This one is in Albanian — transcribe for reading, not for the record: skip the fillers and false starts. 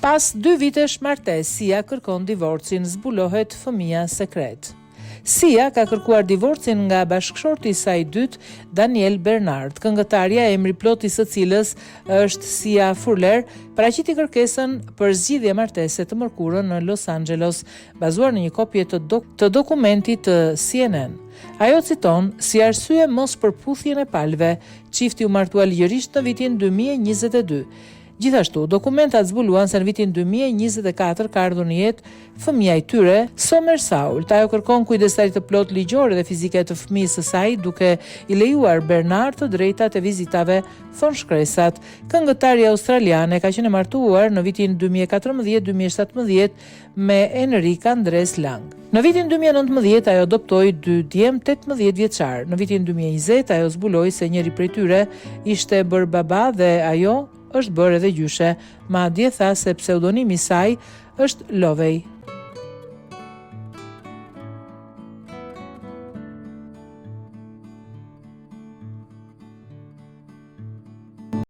Pas 2 vitesh martesë, Sia kërkon divorcin, zbulohet fëmia sekret. Sia ka kërkuar divorcin nga bashkëshorti i saj i dytë, Daniel Bernard. Këngëtarja, emri plot i së cilës është Sia Furler, paraqiti kërkesën për zgjidhje martese të mërkurën në Los Angeles, bazuar në një kopje të dokumentit të CNN. Ajo citon si arsye mos përputhjen e palëve, çifti u martua ligjërisht në vitin 2022. Gjithashtu, dokumentat zbuluan se në vitin 2024 ka ardhur në jetë fëmia i tyre, Somer Saul. Ajo kërkon kujdestari të plot ligjore dhe fizike të fëmijës së saj, duke i lejuar Bernard të drejtat e vizitave, thon shkresat. Këngëtarja australiane ka qenë e martuar në vitin 2014-2017 me Enrique Andres Lang. Në vitin 2019 ajo adoptoi 2 djem 18 vjeçar. Në vitin 2020 ajo zbuloi se njëri prej tyre ishte bërë baba dhe ajo është bërë edhe gjyshe, madje tha se pseudonimi i saj është Lovej.